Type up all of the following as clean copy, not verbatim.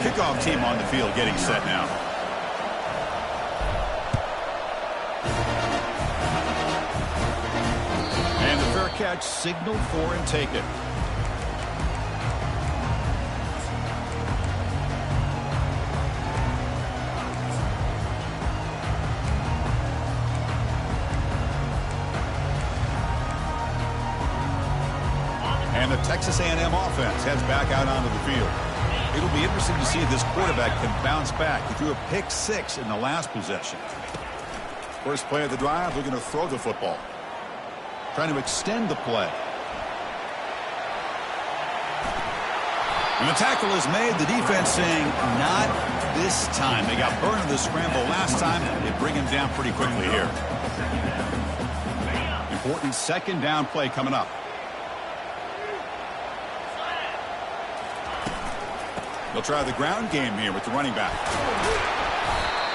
Kickoff team on the field getting set now. And the fair catch signaled for and taken. And the Texas A&M offense heads back out onto the field. It'll be interesting to see if this quarterback can bounce back. He threw a pick 6 in the last possession. First play of the drive, they're going to throw the football. Trying to extend the play. And the tackle is made. The defense saying, not this time. They got burned in the scramble last time. They bring him down pretty quickly here. Important second down play coming up. They'll try the ground game here with the running back.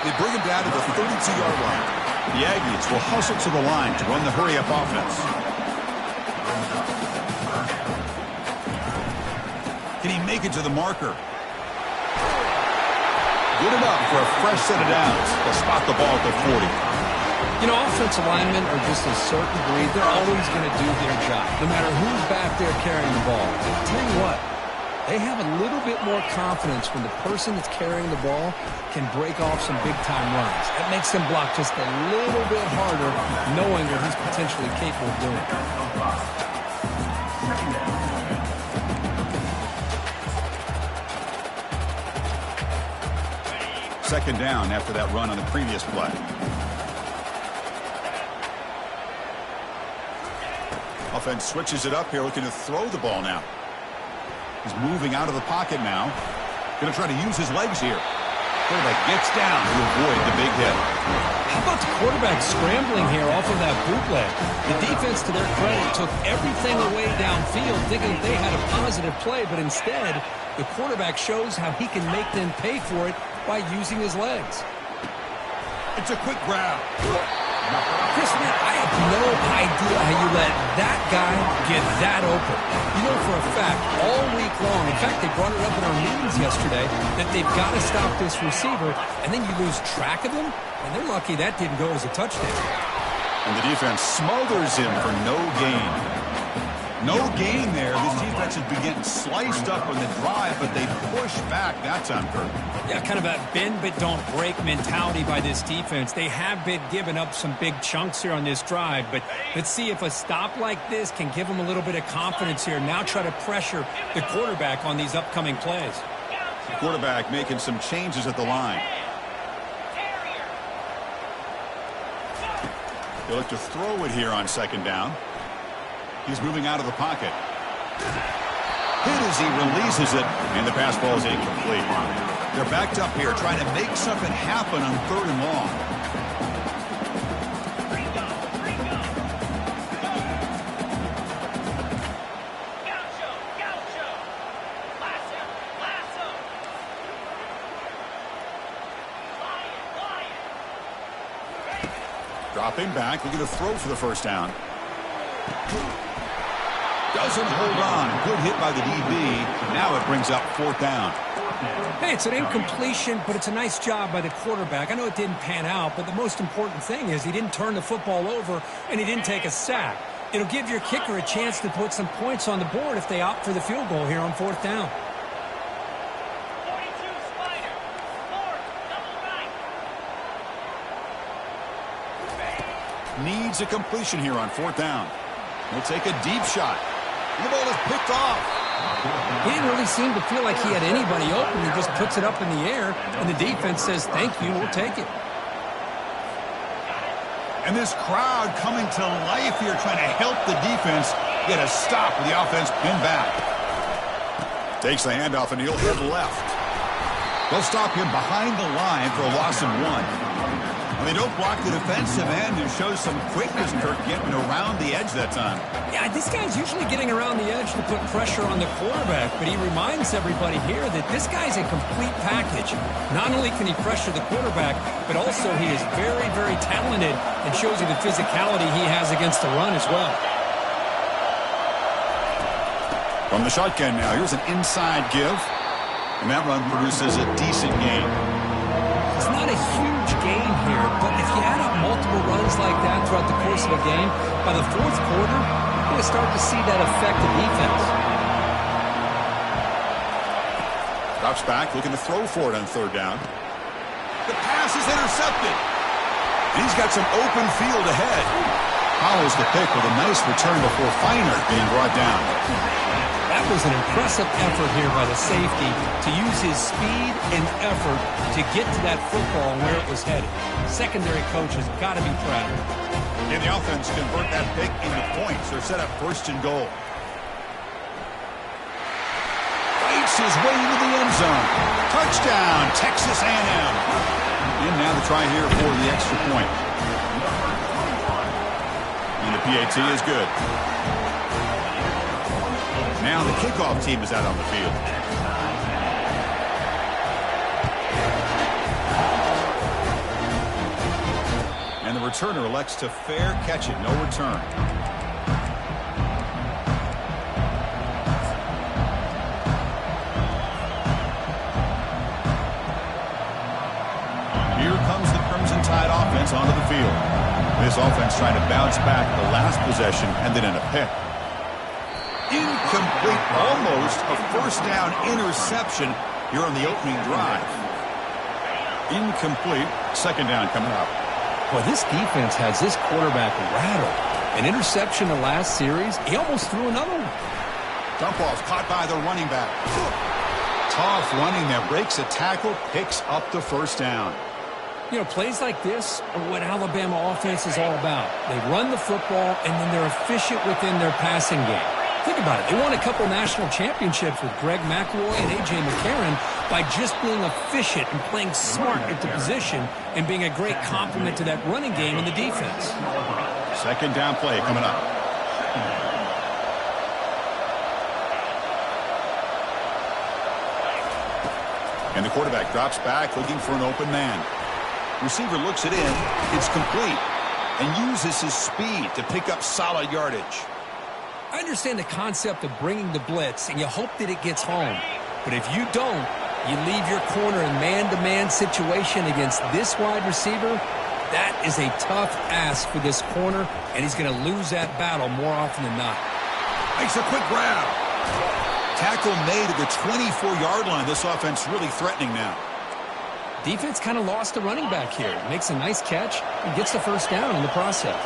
They bring him down to the 32-yard line. The Aggies will hustle to the line to run the hurry-up offense. Can he make it to the marker? Good enough for a fresh set of downs. They'll spot the ball at the 40. You know, offensive linemen are just a certain breed. They're always going to do their job, no matter who's back there carrying the ball. I'll tell you what. They have a little bit more confidence when the person that's carrying the ball can break off some big-time runs. That makes them block just a little bit harder, knowing what he's potentially capable of doing. Second down after that run on the previous play. Offense switches it up here, looking to throw the ball now. He's moving out of the pocket now. Going to try to use his legs here. Quarterback gets down to avoid the big hit. How about the quarterback scrambling here off of that bootleg? The defense, to their credit, took everything away downfield, thinking that they had a positive play, but instead, the quarterback shows how he can make them pay for it by using his legs. It's a quick grab. Chris, man, I have no idea how you let that guy get that open. You know for a fact, all week long, in fact, they brought it up in our meetings yesterday, that they've got to stop this receiver, and then you lose track of him, and they're lucky that didn't go as a touchdown. And the defense smothers him for no gain. No gain there. This defense has been getting sliced up on the drive, but they push back that time, Kurt. Yeah, kind of a bend but don't break mentality by this defense. They have been giving up some big chunks here on this drive, but let's see if a stop like this can give them a little bit of confidence here. Now try to pressure the quarterback on these upcoming plays. The quarterback making some changes at the line. They look to throw it here on second down. He's moving out of the pocket. Hit as he releases it, and the pass ball is incomplete. They're backed up here trying to make something happen on third and long. Dropping back, looking to throw for the first down. Doesn't hold on. Good hit by the DB. Now it brings up fourth down. Hey, it's an incompletion, but it's a nice job by the quarterback. I know it didn't pan out, but the most important thing is he didn't turn the football over and he didn't take a sack. It'll give your kicker a chance to put some points on the board if they opt for the field goal here on fourth down. Needs a completion here on fourth down. He'll take a deep shot. The ball is picked off. He didn't really seem to feel like he had anybody open. He just puts it up in the air, and the defense says, thank you, we'll take it. And this crowd coming to life here, trying to help the defense get a stop with the offense pinned back. Takes the handoff, and he'll head left. They'll stop him behind the line for a loss of 1. And they don't block the defensive end, who shows some quickness, Kirk, getting around the edge that time. Yeah, this guy's usually getting around the edge to put pressure on the quarterback, but he reminds everybody here that this guy's a complete package. Not only can he pressure the quarterback, but also he is very, very talented and shows you the physicality he has against the run as well. From the shotgun now, here's an inside give. And that run produces a decent gain. It's not a huge gain here, but if you add up multiple runs like that throughout the course of a game, by the fourth quarter, you're going to start to see that affect the defense. Drops back, looking to throw for it on third down. The pass is intercepted. And he's got some open field ahead. Follows the pick with a nice return before Feiner being brought down. That was an impressive effort here by the safety to use his speed and effort to get to that football and where it was headed. Secondary coach has got to be proud. And the offense convert that pick into points. They're set up first and goal. Fights his way into the end zone. Touchdown, Texas A&M. And now the try here for the extra point. And the PAT is good. Now the kickoff team is out on the field. And the returner elects to fair catch it, no return. Here comes the Crimson Tide offense onto the field. This offense trying to bounce back the last possession and then in a pick. Incomplete, almost a first down interception here on the opening drive. Incomplete, second down coming up. Well, this defense has this quarterback rattled. An interception the last series, he almost threw another one. Dump off caught by the running back. Tough running there, breaks a tackle, picks up the first down. You know, plays like this are what Alabama offense is all about. They run the football, and then they're efficient within their passing game. Think about it. They won a couple national championships with Greg McElroy and A.J. McCarron by just being efficient and playing smart at the position and being a great complement to that running game in the defense. Second down play coming up. And the quarterback drops back looking for an open man. Receiver looks it in. It's complete and uses his speed to pick up solid yardage. I understand the concept of bringing the blitz, and you hope that it gets home. But if you don't, you leave your corner in man-to-man situation against this wide receiver. That is a tough ask for this corner, and he's going to lose that battle more often than not. Makes a quick grab. Tackle made at the 24-yard line. This offense really threatening now. Defense kind of lost the running back here. Makes a nice catch and gets the first down in the process.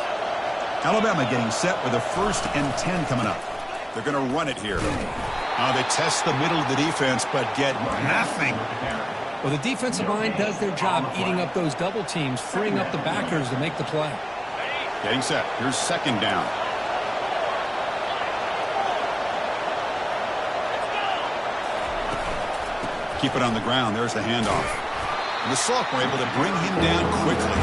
Alabama getting set with a 1st and 10 coming up. They're going to run it here. They test the middle of the defense, but get nothing. Well, the defensive line does their job eating up those double teams, freeing up the backers to make the play. Getting set. Here's second down. Keep it on the ground. There's the handoff. And the sophomore able to bring him down quickly.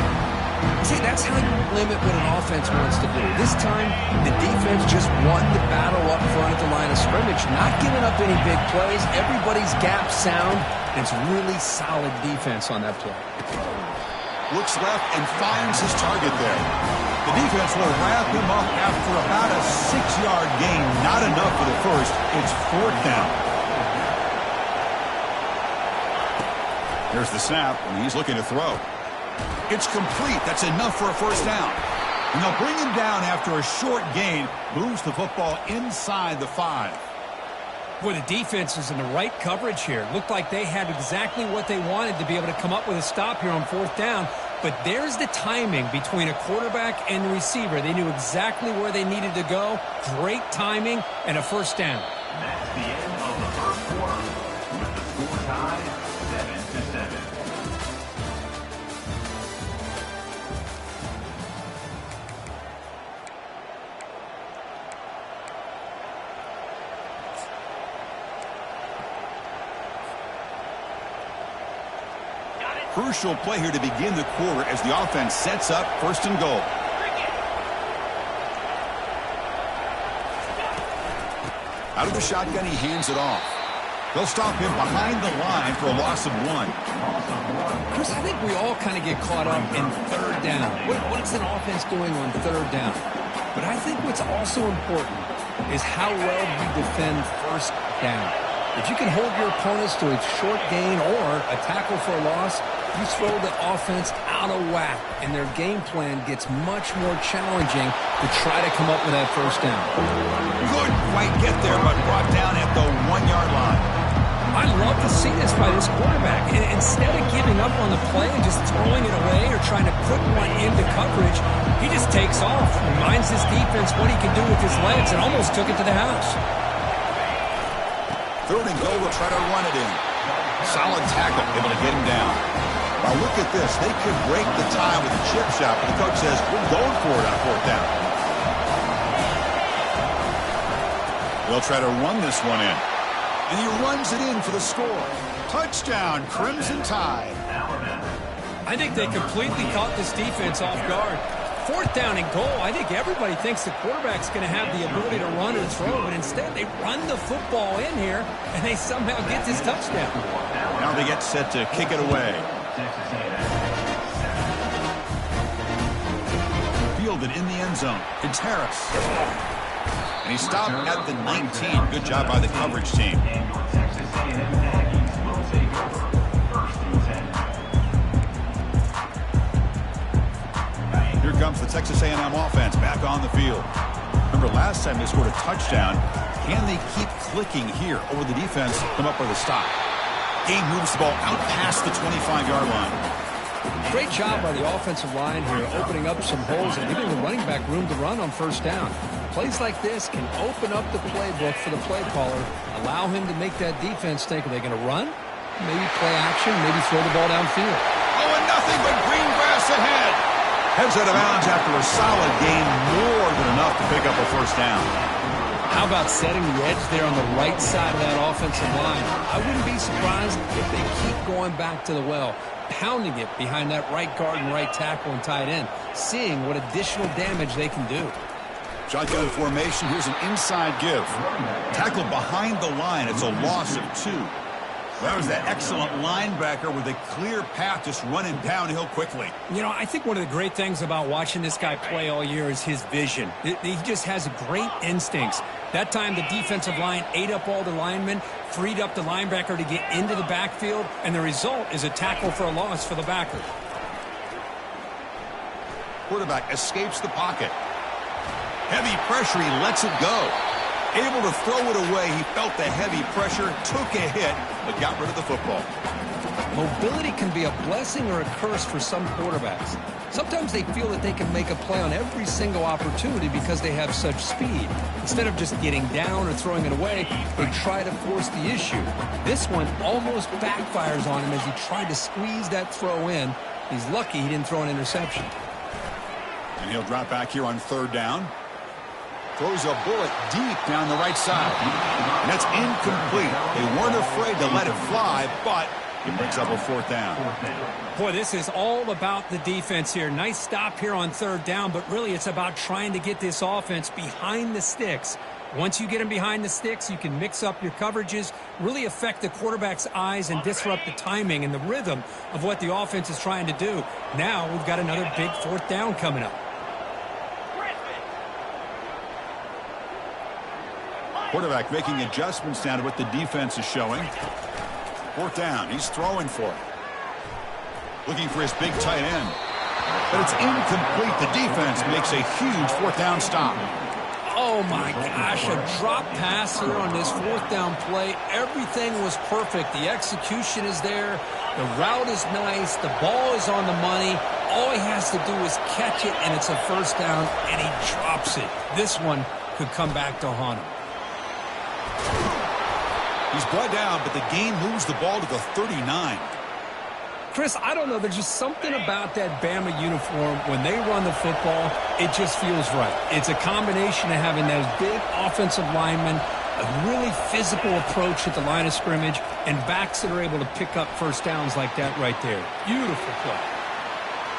See, that's how you limit what an offense wants to do. This time, the defense just won the battle up front at the line of scrimmage, not giving up any big plays. Everybody's gap sound. It's really solid defense on that play. Looks left and finds his target there. The defense will wrap him up after about a 6-yard gain. Not enough for the first. It's 4th down. Here's the snap, and he's looking to throw. It's complete. That's enough for a first down. And they'll bring him down after a short gain. Moves the football inside the 5. Boy, the defense is in the right coverage here. Looked like they had exactly what they wanted to be able to come up with a stop here on 4th down. But there's the timing between a quarterback and the receiver. They knew exactly where they needed to go. Great timing and a first down. That's the end of the first quarter. With the score tied 7-7. Crucial play here to begin the quarter as the offense sets up 1st and goal. Out of the shotgun, he hands it off. They'll stop him behind the line for a loss of 1. Chris, I think we all kind of get caught up in 3rd down. What's an offense doing on 3rd down? But I think what's also important is how well you defend 1st down. If you can hold your opponents to a short gain or a tackle for a loss, you throw the offense out of whack, and their game plan gets much more challenging to try to come up with that first down. Couldn't quite get there, but brought down at the 1-yard line. I love to see this by this quarterback. And instead of giving up on the play and just throwing it away or trying to put one into coverage, he just takes off, reminds his defense what he can do with his legs, and almost took it to the house. 3rd and goal, will try to run it in. Solid tackle, able to get him down. Now look at this. They could break the tie with a chip shot, but the coach says, we're going for it on 4th down. They'll try to run this one in. And he runs it in for the score. Touchdown, Crimson Tide. I think they completely caught this defense off guard. 4th down and goal, I think everybody thinks the quarterback's going to have the ability to run or throw, but instead they run the football in here, and they somehow get this touchdown. Now they get set to kick it away. Fielded in the end zone. It's Harris. And he stopped at the 19. Good job by the coverage team. Here comes the Texas A&M offense back on the field. Remember, last time they scored a touchdown. Can they keep clicking here over the defense, come up with a stop? Game moves the ball out past the 25-yard line. Great job by the offensive line here, opening up some holes and giving the running back room to run on 1st down. Plays like this can open up the playbook for the play caller, allow him to make that defense think, are they going to run? Maybe play action, maybe throw the ball downfield. Oh, and nothing but green grass ahead. Heads out of bounds after a solid gain, more than enough to pick up a 1st down. How about setting the edge there on the right side of that offensive line? I wouldn't be surprised if they keep going back to the well, pounding it behind that right guard and right tackle and tight end, seeing what additional damage they can do. Shotgun formation. Here's an inside give. Tackle behind the line. It's a loss of 2. That was that excellent linebacker with a clear path just running downhill quickly. You know, I think one of the great things about watching this guy play all year is his vision. He just has great instincts. That time the defensive line ate up all the linemen, freed up the linebacker to get into the backfield, and the result is a tackle for a loss for the backer. Quarterback escapes the pocket. Heavy pressure, he lets it go. Able to throw it away. He felt the heavy pressure, took a hit, but got rid of the football. Mobility can be a blessing or a curse for some quarterbacks. Sometimes they feel that they can make a play on every single opportunity because they have such speed. Instead of just getting down or throwing it away, they try to force the issue. This one almost backfires on him as he tried to squeeze that throw in. He's lucky he didn't throw an interception. And he'll drop back here on 3rd down. Throws a bullet deep down the right side. And that's incomplete. They weren't afraid to let it fly, but it brings up a 4th down. Boy, this is all about the defense here. Nice stop here on 3rd down, but really it's about trying to get this offense behind the sticks. Once you get them behind the sticks, you can mix up your coverages, really affect the quarterback's eyes and disrupt the timing and the rhythm of what the offense is trying to do. Now we've got another big 4th down coming up. Quarterback making adjustments now to what the defense is showing. 4th down. He's throwing for it. Looking for his big tight end. But it's incomplete. The defense makes a huge 4th down stop. Oh, my gosh. A drop pass here on this 4th down play. Everything was perfect. The execution is there. The route is nice. The ball is on the money. All he has to do is catch it, and it's a 1st down, and he drops it. This one could come back to haunt him. He's brought down, but the gain moves the ball to the 39. Chris, I don't know. There's just something about that Bama uniform. When they run the football, it just feels right. It's a combination of having those big offensive linemen, a really physical approach at the line of scrimmage, and backs that are able to pick up 1st downs like that right there. Beautiful play.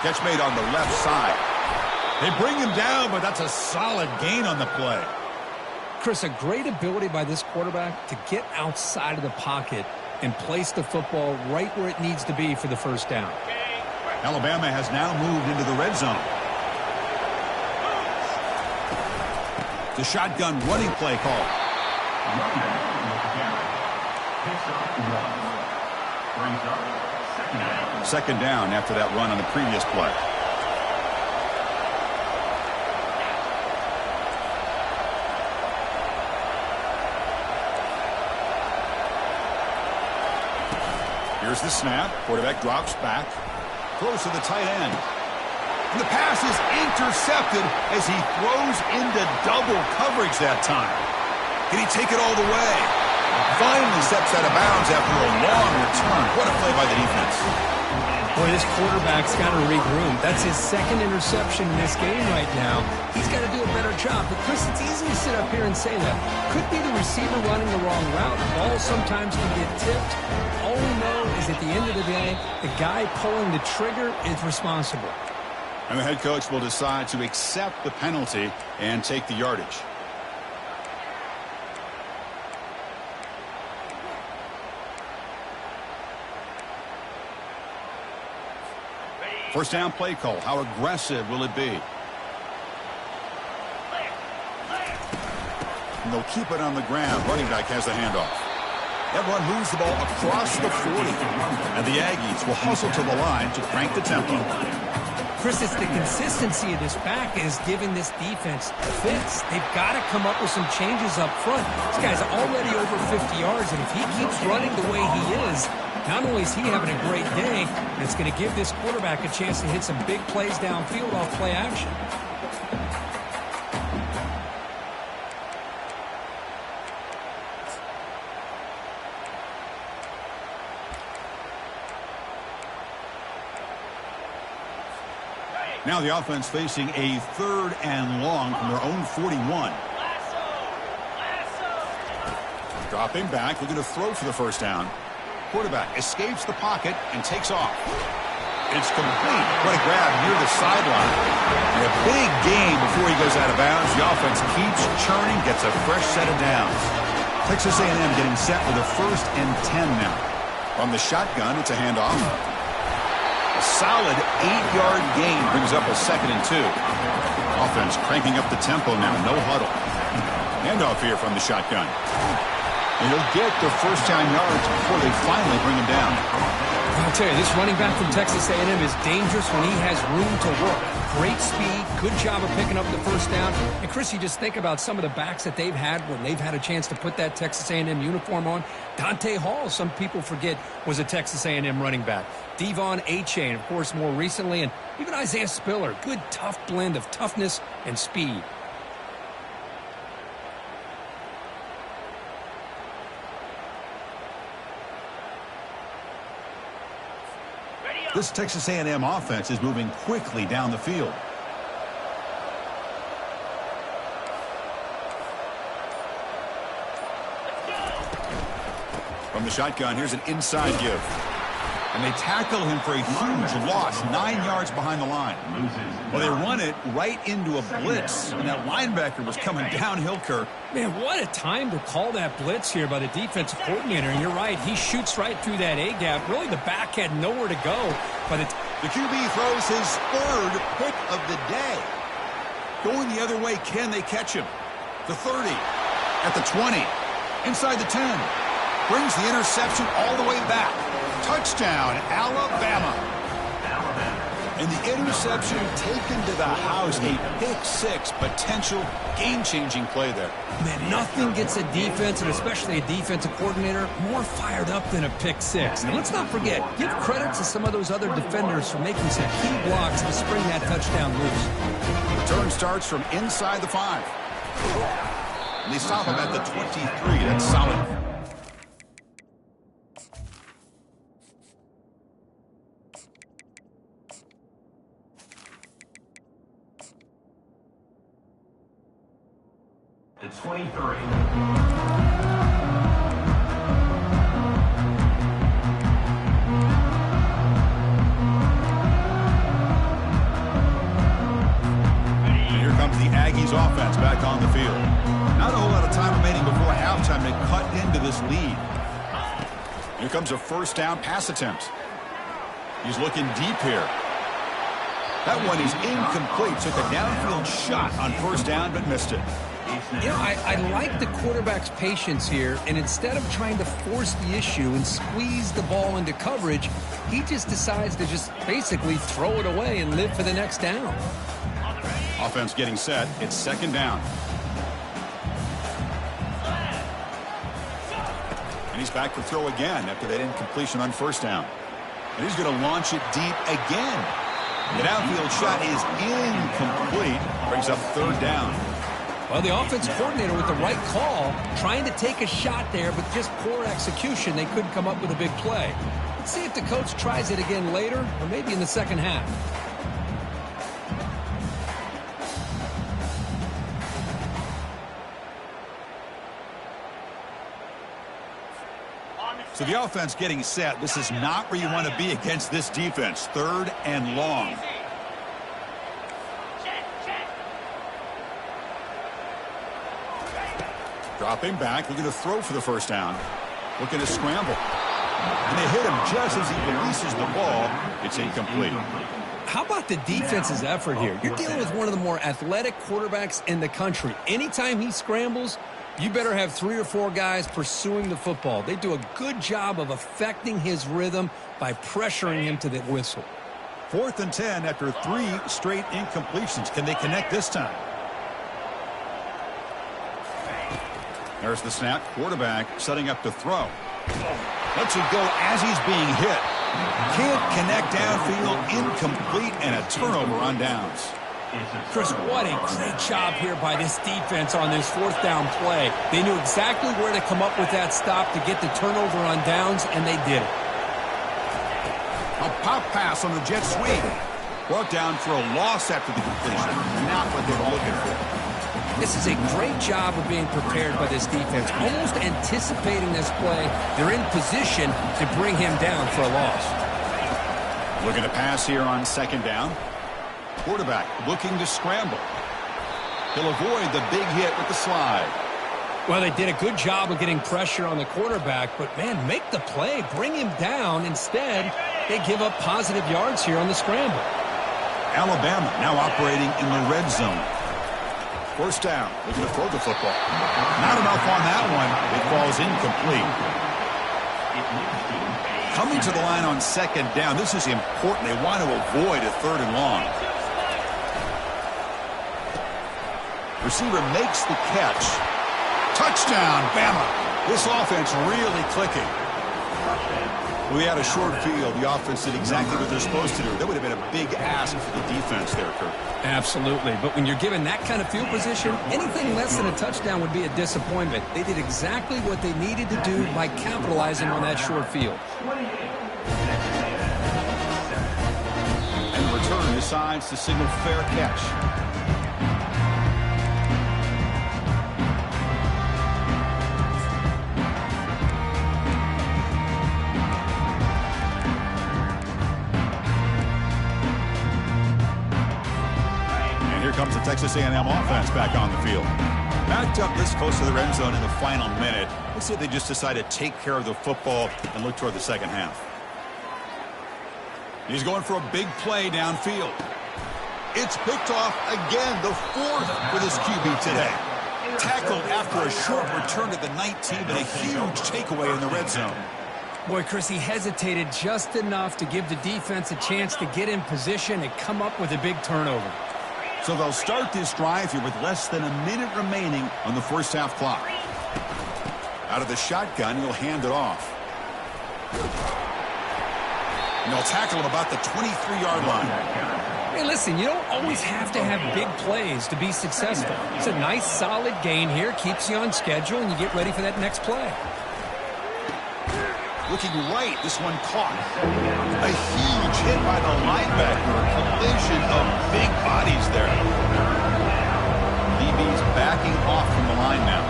Catch made on the left side. They bring him down, but that's a solid gain on the play. Chris, a great ability by this quarterback to get outside of the pocket and place the football right where it needs to be for the 1st down. Alabama has now moved into the red zone. The shotgun running play call. Picks up 1. Brings up second down. Second down after that run on the previous play. Here's the snap. Quarterback drops back. Throws to the tight end. And the pass is intercepted as he throws into double coverage that time. Can he take it all the way? Finally steps out of bounds after a long return. What a play by the defense. Boy, this quarterback's got to regroup. That's his second interception in this game right now. He's got to do a better job. But, Chris, it's easy to sit up here and say that. Could be the receiver running the wrong route. The ball sometimes can get tipped. All we know is at the end of the day, the guy pulling the trigger is responsible. And the head coach will decide to accept the penalty and take the yardage. First down play call. How aggressive will it be? And they'll keep it on the ground. Running back has the handoff. That run moves the ball across the 40. And the Aggies will hustle to the line to crank the tempo. Chris, it's the consistency of this back is giving this defense fits. They've got to come up with some changes up front. This guy's already over 50 yards, and if he keeps running the way he is, not only is he having a great day, it's going to give this quarterback a chance to hit some big plays downfield off play action. Now the offense facing a 3rd and long from their own 41. Dropping back, looking to throw for the first down. Quarterback escapes the pocket and takes off. It's complete. What a grab near the sideline. And a big gain before he goes out of bounds. The offense keeps churning, gets a fresh set of downs. Texas A&M getting set for the 1st and 10 now. From the shotgun, it's a handoff. A solid 8-yard gain brings up a 2nd and 2. Offense cranking up the tempo now. No huddle. Handoff here from the shotgun. And he'll get the first down yards before they finally bring him down. I'll tell you, this running back from Texas A&M is dangerous when he has room to work. Great speed, good job of picking up the first down. And, Chris, you just think about some of the backs that they've had when they've had a chance to put that Texas A&M uniform on. Dante Hall, some people forget, was a Texas A&M running back. Devon Achane, of course, more recently. And even Isaiah Spiller, good, tough blend of toughness and speed. This Texas A&M offense is moving quickly down the field. From the shotgun, here's an inside give. And they tackle him for a huge loss, 9 yards behind the line. Well, they run it right into a blitz, and that linebacker was coming downhill, Kirk. Man, what a time to call that blitz here by the defensive coordinator. And you're right, he shoots right through that A-gap. Really, the back had nowhere to go. But the QB throws his 3rd pick of the day. Going the other way, can they catch him? The 30, at the 20, inside the 10. Brings the interception all the way back. Touchdown, Alabama. And the interception taken to the house. A pick-6 potential game-changing play there. Man, nothing gets a defense, and especially a defensive coordinator, more fired up than a pick-6. And let's not forget, give credit to some of those other defenders for making some key blocks to spring that touchdown loose. Return starts from inside the 5. And they stop him at the 23. That's solid. It's 23. Here comes the Aggies offense back on the field. Not a whole lot of time remaining before halftime to cut into this lead. Here comes a first down pass attempt. He's looking deep here. That one is incomplete. Took a downfield shot on first down, but missed it. You know, I like the quarterback's patience here, and instead of trying to force the issue and squeeze the ball into coverage, he just decides to just basically throw it away and live for the next down. Offense getting set. It's second down. And he's back to throw again after that incompletion on first down. And he's going to launch it deep again. The downfield shot is incomplete. Brings up third down. Well, the offense coordinator with the right call, trying to take a shot there, but just poor execution. They couldn't come up with a big play. Let's see if the coach tries it again later, or maybe in the second half. So the offense getting set. This is not where you want to be against this defense. Third and long. Dropping back, looking to throw for the first down. Looking to scramble. And they hit him just as he releases the ball. It's incomplete. How about the defense's effort here? You're dealing with one of the more athletic quarterbacks in the country. Anytime he scrambles, you better have 3 or 4 guys pursuing the football. They do a good job of affecting his rhythm by pressuring him to the whistle. 4th and 10 after 3 straight incompletions. Can they connect this time? There's the snap. Quarterback setting up to throw. Lets it go as he's being hit. Can't connect downfield. Incomplete and a turnover on downs. Chris, what a great job here by this defense on this 4th down play. They knew exactly where to come up with that stop to get the turnover on downs, and they did it. A pop pass on the jet sweep. Brought down for a loss after the completion. Not what they were looking for. This is a great job of being prepared by this defense, almost anticipating this play. They're in position to bring him down for a loss. Looking to pass here on second down. Quarterback looking to scramble. He'll avoid the big hit with the slide. Well, they did a good job of getting pressure on the quarterback, but, man, make the play. Bring him down. Instead, they give up positive yards here on the scramble. Alabama now operating in the red zone. First down. Looking to throw the football. Not enough on that one. It falls incomplete. Coming to the line on second down. This is important. They want to avoid a 3rd and long. Receiver makes the catch. Touchdown, Bama. This offense really clicking. We had a short field. The offense did exactly what they're supposed to do. That would have been a big ask for the defense there, Kirk. Absolutely. But when you're given that kind of field position, anything less than a touchdown would be a disappointment. They did exactly what they needed to do by capitalizing on that short field. And the return decides to signal fair catch. Comes the Texas A&M offense back on the field. Backed up this close to the end zone in the final minute. Let's see if they just decide to take care of the football and look toward the second half. He's going for a big play downfield. It's picked off again, the 4th for this QB today. Tackled after a short return to the 19, but a huge takeaway in the red zone. Boy, Chris, he hesitated just enough to give the defense a chance to get in position and come up with a big turnover. So they'll start this drive here with less than a minute remaining on the first half clock. Out of the shotgun, he'll hand it off. And they'll tackle him about the 23-yard line. Hey, listen, you don't always have to have big plays to be successful. It's a nice, solid gain here, keeps you on schedule, and you get ready for that next play. Looking right, this one caught. A huge hit by the linebacker. A collision of big bodies there. DB's backing off from the line now.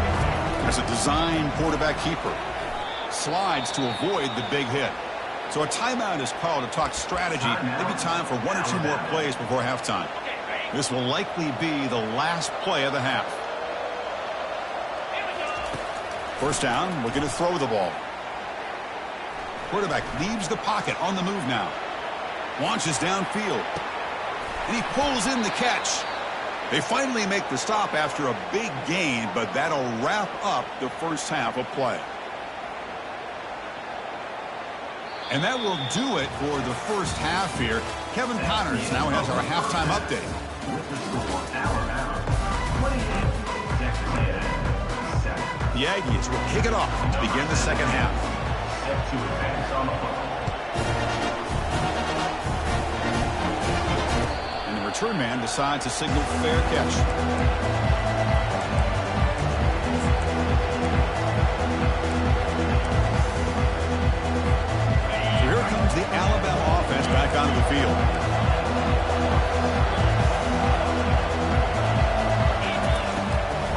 As a design quarterback keeper. Slides to avoid the big hit. So a timeout is called to talk strategy. Maybe time for 1 or 2 more plays before halftime. This will likely be the last play of the half. First down, looking to throw the ball. Quarterback leaves the pocket on the move now. Launches downfield. And he pulls in the catch. They finally make the stop after a big gain, but that'll wrap up the first half of play. And that will do it for the first half here. Kevin Connors now has our halftime update. With the score, Alabama 28, Texas A&M 7. The Aggies will kick it off to begin the second half. Set to advance on the ball. And the return man decides to signal fair catch. So here comes the Alabama offense back onto the field.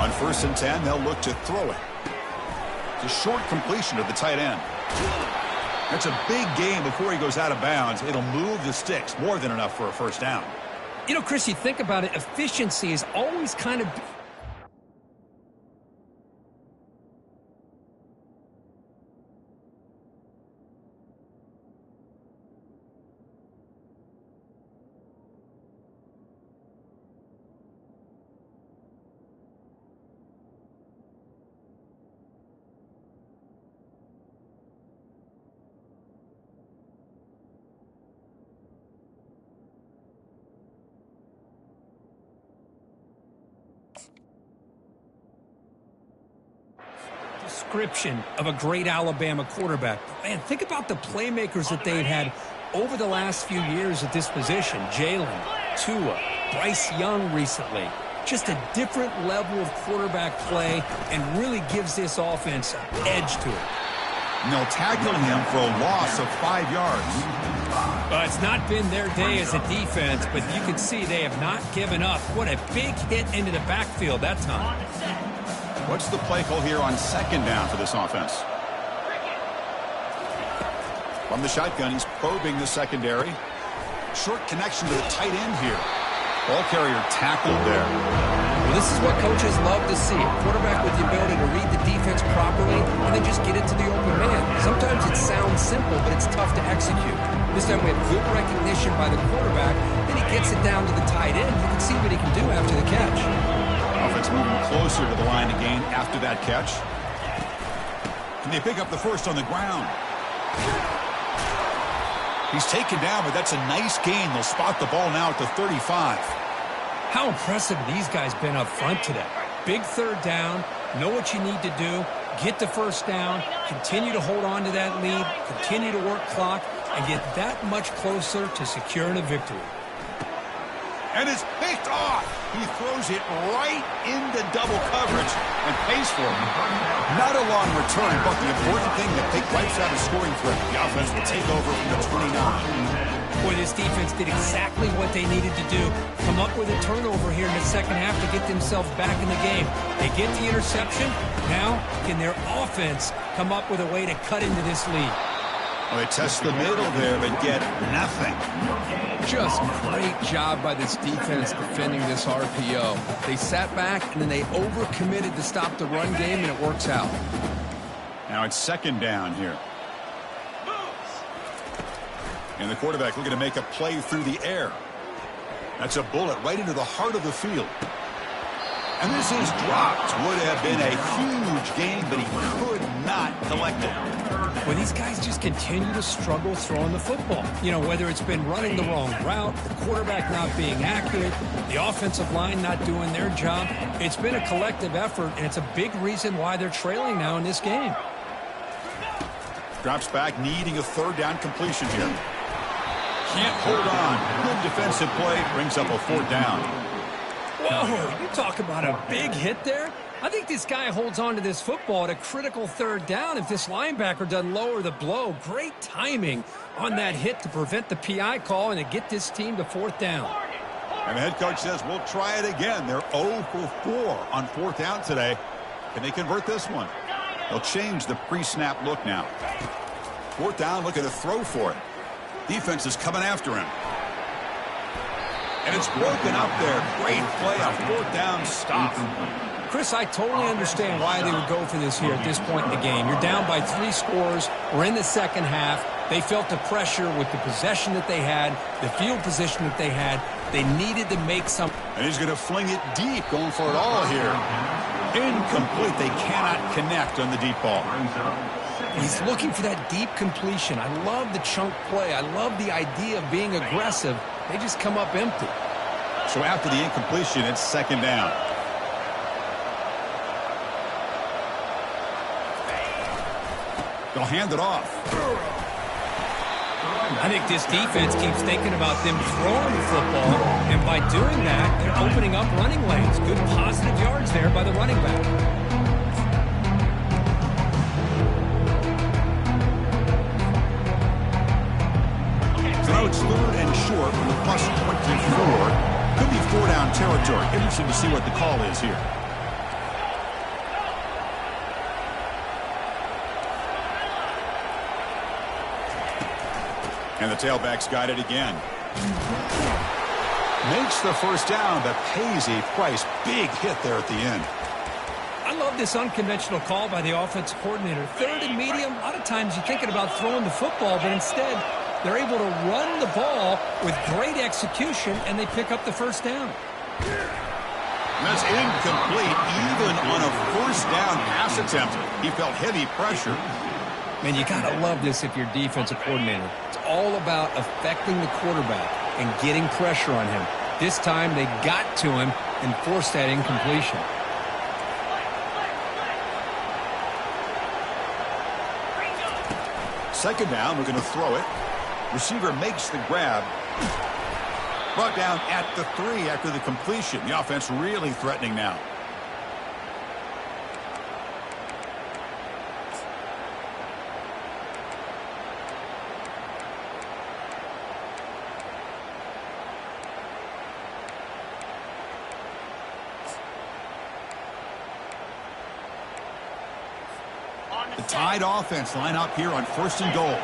On 1st and 10, they'll look to throw it. It's a short completion to the tight end. That's a big gain before he goes out of bounds. It'll move the sticks, more than enough for a first down. You know, Chris, you think about it, efficiency is always kind of... description of a great Alabama quarterback. Man, think about the playmakers that they've had over the last few years at this position. Jalen, Tua, Bryce Young recently. Just a different level of quarterback play and really gives this offense an edge to it. And they'll tackle him for a loss of 5 yards. It's not been their day as a defense, but you can see they have not given up. What a big hit into the backfield that time. What's the play call here on 2nd down for this offense? From the shotgun, he's probing the secondary. Short connection to the tight end here. Ball carrier tackled there. Well, this is what coaches love to see. A quarterback with the ability to read the defense properly and then just get it to the open man. Sometimes it sounds simple, but it's tough to execute. This time we have good recognition by the quarterback. Then he gets it down to the tight end. You can see what he can do after the catch. Offense moving closer to the line to gain after that catch. Can they pick up the first on the ground? He's taken down, but that's a nice gain. They'll spot the ball now at the 35. How impressive these guys been up front today. Big 3rd down, know what you need to do, get the first down, continue to hold on to that lead, continue to work clock, and get that much closer to securing a victory. And it's picked off. He throws it right into double coverage and pays for it. Not a long return, but the important thing that they wipes out a scoring threat. The offense will take over from the 29. Boy, this defense did exactly what they needed to do. Come up with a turnover here in the second half to get themselves back in the game. They get the interception. Now, can their offense come up with a way to cut into this lead? Well, they test the middle there, but get nothing. Just great job by this defense defending this RPO. They sat back, and then they overcommitted to stop the run game, and it works out. Now it's 2nd down here. And the quarterback looking to make a play through the air. That's a bullet right into the heart of the field. And this is dropped. Would have been a huge gain, but he could not collect it. Well, these guys just continue to struggle throwing the football. You know, whether it's been running the wrong route, the quarterback not being accurate, the offensive line not doing their job. It's been a collective effort, and it's a big reason why they're trailing now in this game. Drops back, needing a 3rd down completion here. Can't hold on. Good defensive play. Brings up a 4th down. Whoa, you talk about a big hit there. I think this guy holds on to this football at a critical 3rd down if this linebacker doesn't lower the blow. Great timing on that hit to prevent the PI call and to get this team to 4th down. And the head coach says, we'll try it again. They're 0 for 4 on 4th down today. Can they convert this one? They'll change the pre-snap look now. 4th down, looking to throw for it. Defense is coming after him. And it's broken up there. Great play, a 4th down stop. Chris, I totally understand why they would go for this here at this point in the game. You're down by 3 scores. We're in the second half. They felt the pressure with the possession that they had, the field position that they had. They needed to make something. And he's going to fling it deep, going for it all here. Incomplete. They cannot connect on the deep ball. He's looking for that deep completion. I love the chunk play. I love the idea of being aggressive. They just come up empty. So after the incompletion, it's second down. They'll hand it off. I think this defense keeps thinking about them throwing the football, and by doing that, they're opening up running lanes. Good positive yards there by the running back. So now it's third and short from the plus 24. Could be four-down territory. Interesting to see what the call is here. And the tailback's got it again. Makes the first down, but pays a price. Big hit there at the end. I love this unconventional call by the offensive coordinator. Third and medium, a lot of times you're thinking about throwing the football, but instead they're able to run the ball with great execution, and they pick up the first down. That's incomplete, even on a first down pass attempt. He felt heavy pressure. Man, you got to love this if you're defensive coordinator. It's all about affecting the quarterback and getting pressure on him. This time they got to him and forced that incompletion. Second down, we're going to throw it. Receiver makes the grab. Brought down at the 3 after the completion. The offense really threatening now. The tied offense line up here on first and goal.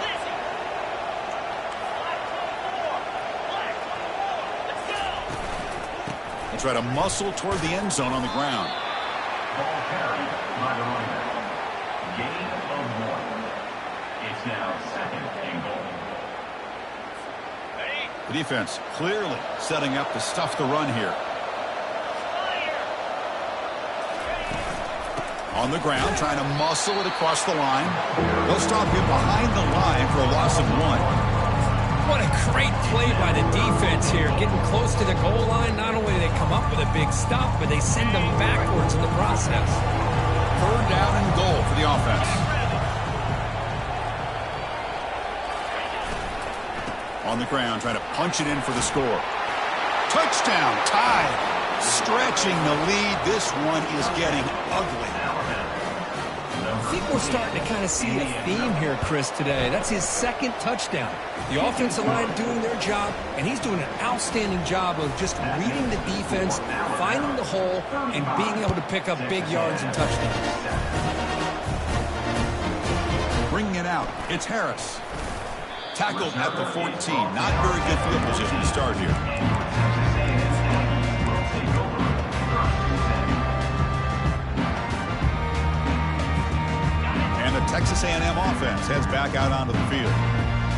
They try to muscle toward the end zone on the ground. Ball carried by the running back. Gain of 1. It's now second and goal. The defense clearly setting up to stuff the run here. On the ground, trying to muscle it across the line. They'll stop him behind the line for a loss of 1. What a great play by the defense here. Getting close to the goal line, not only do they come up with a big stop, but they send them backwards in the process. Third down and goal for the offense. On the ground, trying to punch it in for the score. Touchdown, tied. Stretching the lead. This one is getting ugly. I think we're starting to kind of see a theme here, Chris, today. That's his second touchdown. The offensive line doing their job, and he's doing an outstanding job of just reading the defense, finding the hole, and being able to pick up big yards and touchdowns. Bringing it out. It's Harris. Tackled at the 14. Not very good field position to start here. Texas A&M offense heads back out onto the field.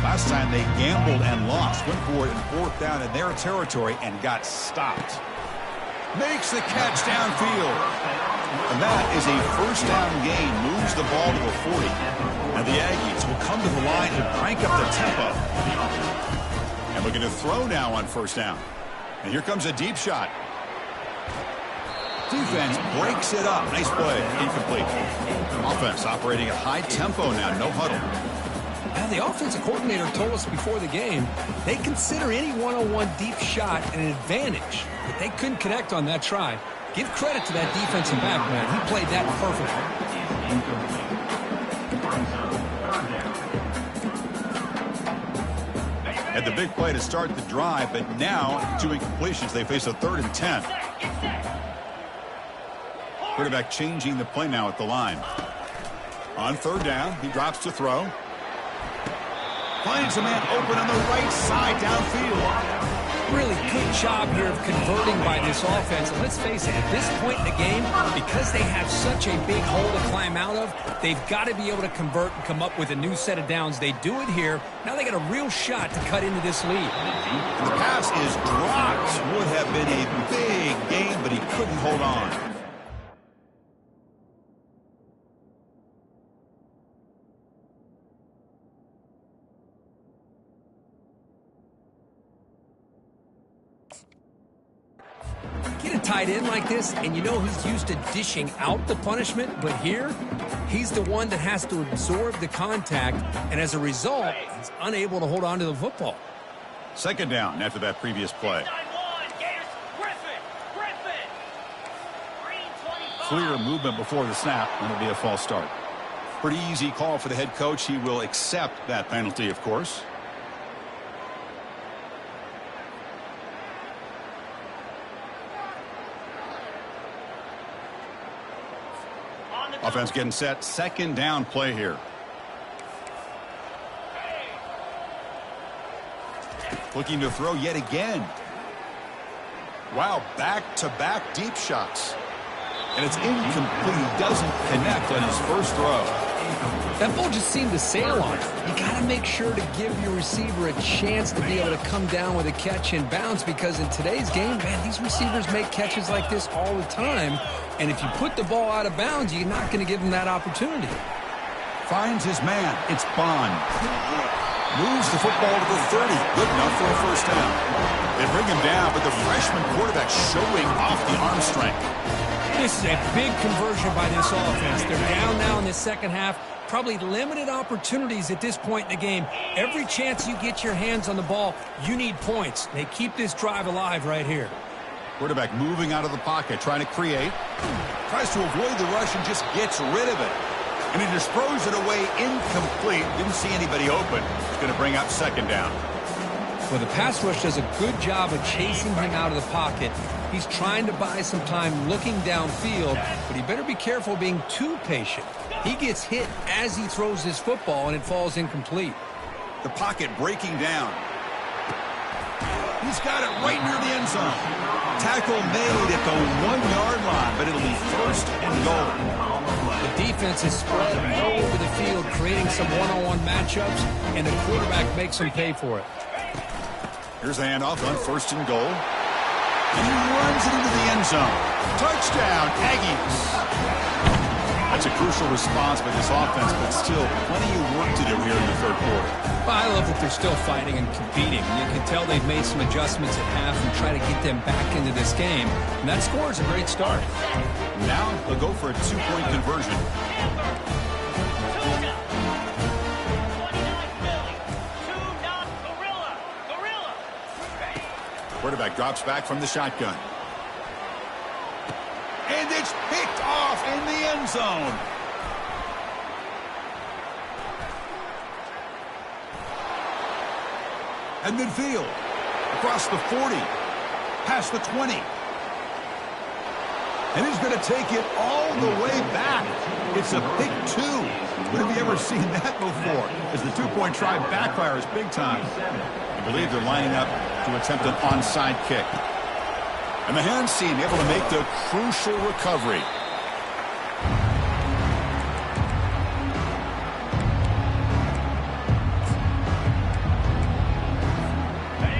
Last time they gambled and lost. Went for it in fourth down in their territory and got stopped. Makes the catch downfield. And that is a first down gain. Moves the ball to the 40. And the Aggies will come to the line and crank up the tempo. And we're going to throw now on first down. And here comes a deep shot. Defense breaks it up. Nice play. Incomplete. Offense operating at high tempo now. No huddle. Now, the offensive coordinator told us before the game they consider any one-on-one deep shot an advantage, but they couldn't connect on that try. Give credit to that defensive back, man. He played that perfectly. Had the big play to start the drive, but now, 2 incompletions, they face a 3rd and 10. Quarterback changing the play now at the line. On third down, he drops to throw. Finds a man open on the right side downfield. really good job here of converting by this offense. And let's face it, at this point in the game, because they have such a big hole to climb out of, they've got to be able to convert and come up with a new set of downs. They do it here. Now they got a real shot to cut into this lead. And the pass is dropped. Would have been a big game, but he couldn't hold on. Get a tight end like this, and you know he's used to dishing out the punishment, but here, he's the one that has to absorb the contact, and as a result, he's unable to hold on to the football. Second down after that previous play. Clear movement before the snap, and it'll be a false start. Pretty easy call for the head coach. He will accept that penalty, of course. Offense getting set. Second down play here. Looking to throw yet again. Wow, back-to-back deep shots. And it's incomplete. He doesn't connect on his first throw. That ball just seemed to sail on it. You got to make sure to give your receiver a chance to be able to come down with a catch and bounce, because in today's game, man, these receivers make catches like this all the time. And if you put the ball out of bounds, you're not going to give them that opportunity. Finds his man. It's Bond. Moves the football to the 30. Good enough for a first down. They bring him down, but the freshman quarterback showing off the arm strength. This is a big conversion by this offense. They're down now in the second half. Probably limited opportunities at this point in the game. Every chance you get your hands on the ball, you need points. They keep this drive alive right here. Quarterback moving out of the pocket, trying to create. Tries to avoid the rush and just gets rid of it. And he just throws it away incomplete. Didn't see anybody open. It's going to bring up second down. Well, the pass rush does a good job of chasing him out of the pocket. He's trying to buy some time looking downfield, but he better be careful being too patient. He gets hit as he throws his football, and it falls incomplete. The pocket breaking down. He's got it right near the end zone. Tackle made at the 1-yard line, but it'll be first and goal. The defense is spread all over the field, creating some one-on-one matchups, and the quarterback makes them pay for it. Here's the handoff on first and goal. And he runs it into the end zone. Touchdown, Aggies. That's a crucial response by this offense, but still plenty of work to do here in the third quarter. Well, I love that they're still fighting and competing. You can tell they've made some adjustments at half and try to get them back into this game. And that score is a great start. Now they'll go for a two-point conversion. Quarterback drops back from the shotgun. And it's picked off in the end zone. And midfield. Across the 40. Past the 20. And he's going to take it all the way back. It's a pick two. When have you ever seen that before? As the two-point try backfires big time. I believe they're lining up to attempt an onside kick. And the hands team able to make the crucial recovery.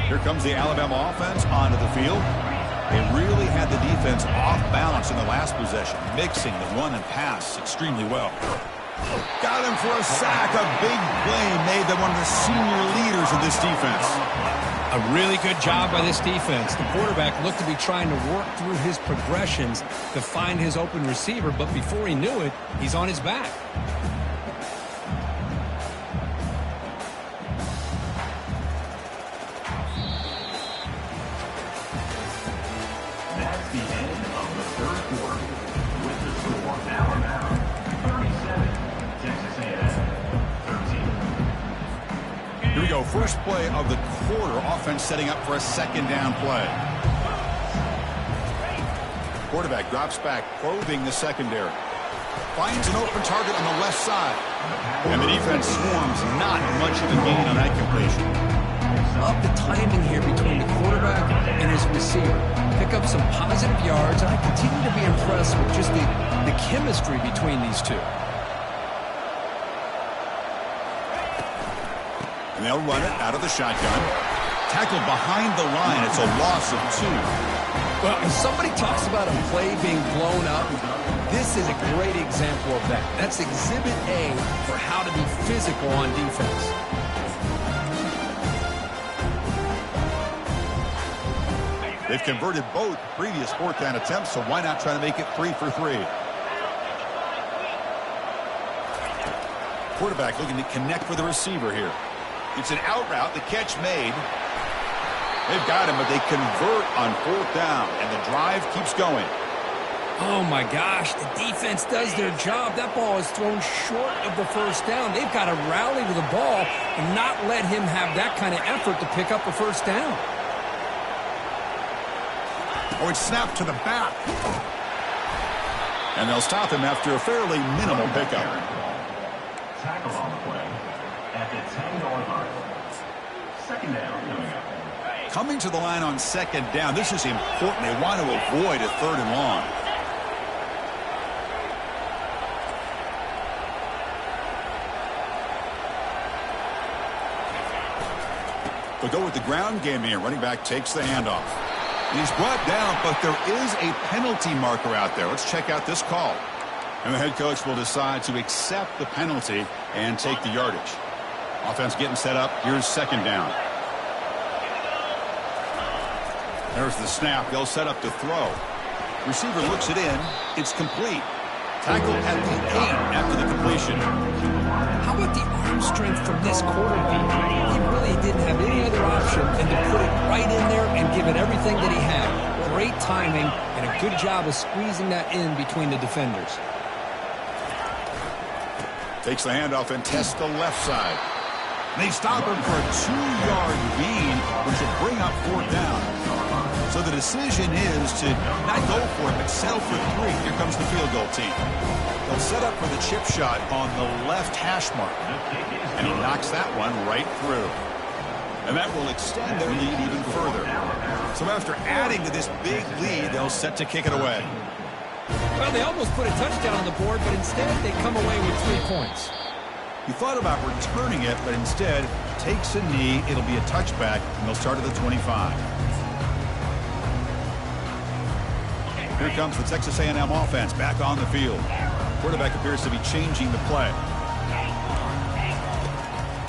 Here comes the Alabama offense onto the field. They really had the defense off balance in the last possession, mixing the run and pass extremely well. Got him for a sack. A big play made them one of the senior leaders of this defense. A really good job by this defense. The quarterback looked to be trying to work through his progressions to find his open receiver, but before he knew it, he's on his back. That's the end of the third quarter. With the score, Alabama 37, Texas A&M 13. Here we go. First play of the quarter. Offense setting up for a second down play. Quarterback drops back, probing the secondary. Finds an open target on the left side. And the defense swarms. Not much of a gain on that completion. Love the timing here between the quarterback his receiver. Pick up some positive yards, and I continue to be impressed with just the chemistry between these two. And they'll run it out of the shotgun. Tackled behind the line. It's a loss of 2. Well, if somebody talks about a play being blown up, this is a great example of that. That's Exhibit A for how to be physical on defense. They've converted both previous 4th down attempts, so why not try to make it 3 for 3? Quarterback looking to connect with the receiver here. It's an out route. The catch made. They've got him, but they convert on 4th down, and the drive keeps going. Oh, my gosh. The defense does their job. That ball is thrown short of the 1st down. They've got to rally to the ball and not let him have that kind of effort to pick up a 1st down. Oh, it's snapped to the back. And they'll stop him after a fairly minimal pickup. Tackle on the play at the 10-yard line. 2nd down coming up. Coming to the line on 2nd down. This is important. They want to avoid a 3rd and long. They'll go with the ground game here. Running back takes the handoff. He's brought down, but there is a penalty marker out there. Let's check out this call. And the head coach will decide to accept the penalty and take the yardage. Offense getting set up. Here's 2nd down. There's the snap. They'll set up to throw. Receiver looks it in. It's complete. Tackled at the 8 after the completion. How about the arm strength from this quarterback? He really didn't have any other option than to put it right in there and give it everything that he had. Great timing and a good job of squeezing that in between the defenders. Takes the handoff and tests the left side. They stop him for a 2-yard gain, which will bring up 4th down. So the decision is to not go for it, but settle for 3. Here comes the field goal team. They'll set up for the chip shot on the left hash mark. And he knocks that one right through. And that will extend their lead even further. So after adding to this big lead, they'll set to kick it away. Well, they almost put a touchdown on the board, but instead they come away with 3 points. He thought about returning it, but instead takes a knee. It'll be a touchback, and they'll start at the 25. Here comes the Texas A&M offense back on the field. Quarterback appears to be changing the play.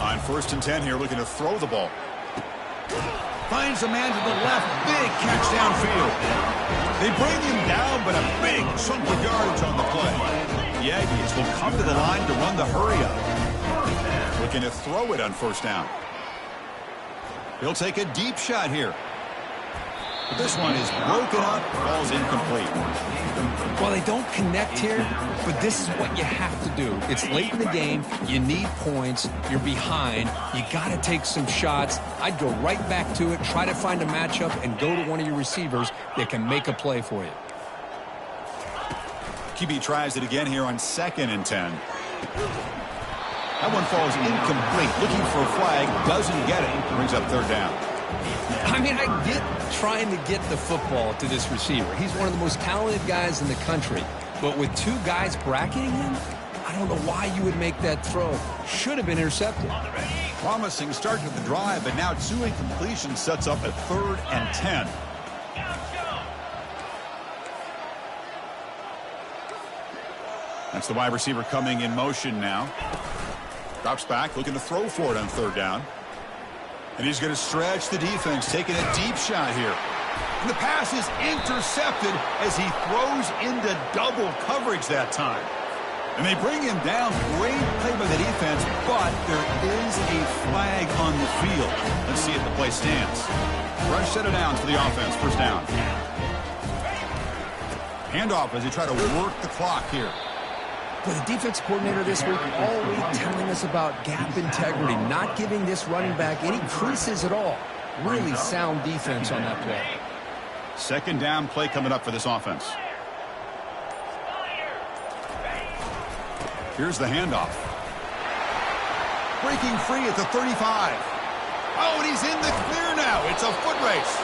On 1st and 10 here, looking to throw the ball. Finds a man to the left. Big catch downfield. They bring him down, but a big chunk of yardage on the play. The Aggies will come to the line to run the hurry-up. Looking to throw it on 1st down. He'll take a deep shot here. But this one is broken up. Ball's incomplete. Well, they don't connect here, but this is what you have to do. It's late in the game. You need points. You're behind. You got to take some shots. I'd go right back to it, try to find a matchup, and go to one of your receivers that can make a play for you. QB tries it again here on 2nd and 10. That one falls incomplete. Looking for a flag. Doesn't get it. Brings up 3rd down. I mean, I get trying to get the football to this receiver. He's one of the most talented guys in the country. But with 2 guys bracketing him, I don't know why you would make that throw. Should have been intercepted. Promising start to the drive, but now 2 incompletions sets up a 3rd and 10. That's the wide receiver coming in motion now. Drops back, looking to throw for it on 3rd down. And he's going to stretch the defense, taking a deep shot here. And the pass is intercepted as he throws into double coverage that time. And they bring him down. Great play by the defense, but there is a flag on the field. Let's see if the play stands. Fresh set of downs for the offense. 1st down. Handoff as they try to work the clock here. But the defense coordinator this week always telling us about gap integrity, not giving this running back any creases at all. Really sound defense on that play. 2nd down play coming up for this offense. Here's the handoff. Breaking free at the 35. Oh, and he's in the clear now. It's a foot race.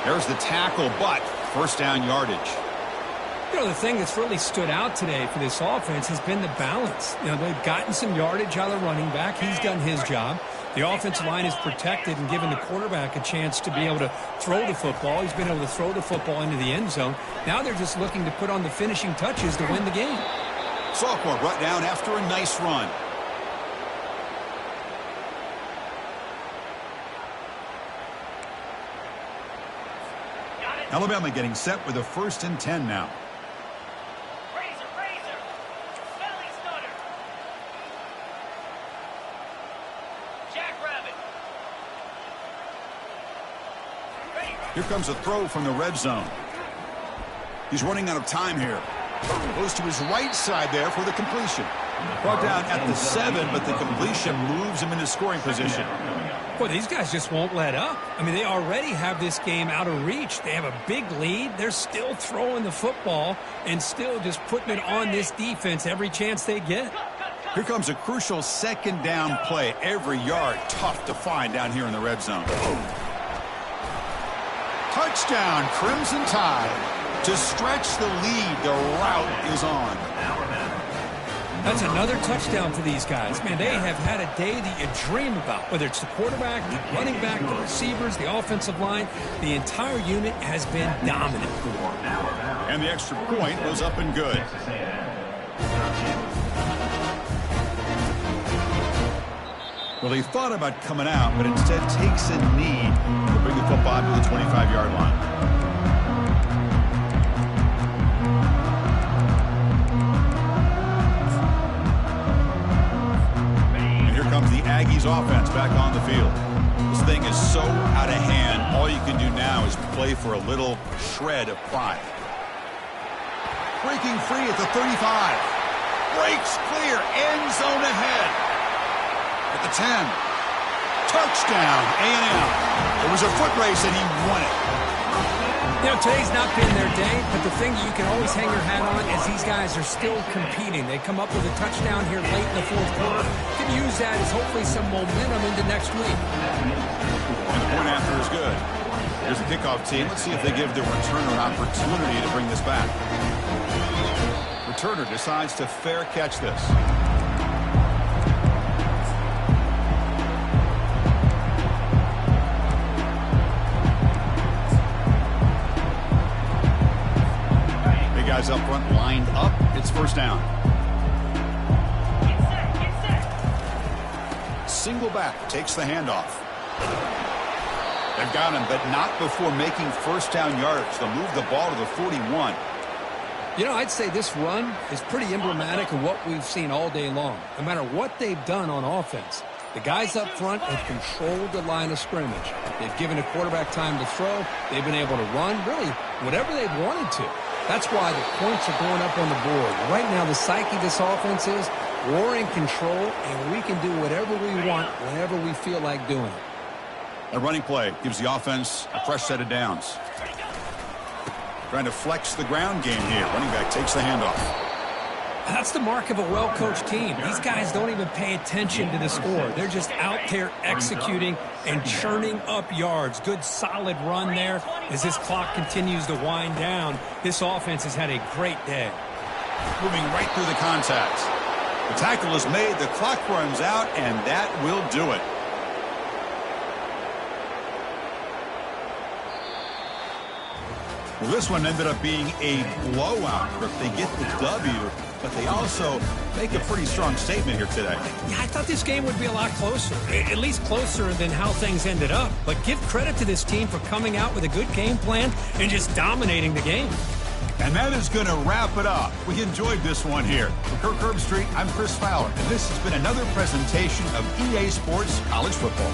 There's the tackle, but first down yardage. You know, the thing that's really stood out today for this offense has been the balance. You know, they've gotten some yardage out of the running back. He's done his job. The offensive line is protected and given the quarterback a chance to be able to throw the football. He's been able to throw the football into the end zone. Now they're just looking to put on the finishing touches to win the game. Sophomore brought down after a nice run. Alabama getting set with a 1st and 10 now. Here comes a throw from the red zone. He's running out of time here. Goes to his right side there for the completion. Brought down at the 7, but the completion moves him into scoring position. Boy, these guys just won't let up. I mean, they already have this game out of reach. They have a big lead. They're still throwing the football and still just putting it on this defense every chance they get. Here comes a crucial 2nd down play. Every yard tough to find down here in the red zone. Touchdown, Crimson Tide. To stretch the lead, the route is on. That's another touchdown for these guys. Man, they have had a day that you dream about. Whether it's the quarterback, the running back, the receivers, the offensive line, the entire unit has been dominant. And the extra point was up and good. Well, he thought about coming out, but instead takes a knee to bring the football to the 25-yard line. And here comes the Aggies offense back on the field. This thing is so out of hand, all you can do now is play for a little shred of pride. Breaking free at the 35. Breaks clear, end zone ahead. At the 10. Touchdown, A&M. It was a foot race and he won it. You know, today's not been their day, but the thing that you can always hang your hat on is these guys are still competing. They come up with a touchdown here late in the 4th quarter. Can use that as hopefully some momentum into next week. And the point after is good. Here's the kickoff team. Let's see if they give the returner an opportunity to bring this back. Returner decides to fair catch this. Guys up front lined up. It's first down. Get set. Single back takes the handoff. They've got him, but not before making first down yards. They'll move the ball to the 41. You know, I'd say this run is pretty emblematic of what we've seen all day long. No matter what they've done on offense, the guys up front have controlled the line of scrimmage. They've given the quarterback time to throw. They've been able to run, really, whatever they've wanted to. That's why the points are going up on the board. Right now, the psyche of this offense is we're in control, and we can do whatever we want whenever we feel like doing it. A running play gives the offense a fresh set of downs. Trying to flex the ground game here. Running back takes the handoff. That's the mark of a well-coached team. These guys don't even pay attention to the score. They're just out there executing and churning up yards. Good, solid run there. As this clock continues to wind down, this offense has had a great day. Moving right through the contact. The tackle is made, the clock runs out, and that will do it. Well, this one ended up being a blowout. They get the W, but they also make a pretty strong statement here today. Yeah, I thought this game would be a lot closer, at least closer than how things ended up. But give credit to this team for coming out with a good game plan and just dominating the game. And that is going to wrap it up. We enjoyed this one here. For Kirk Herbstreit, I'm Chris Fowler, and this has been another presentation of EA Sports College Football.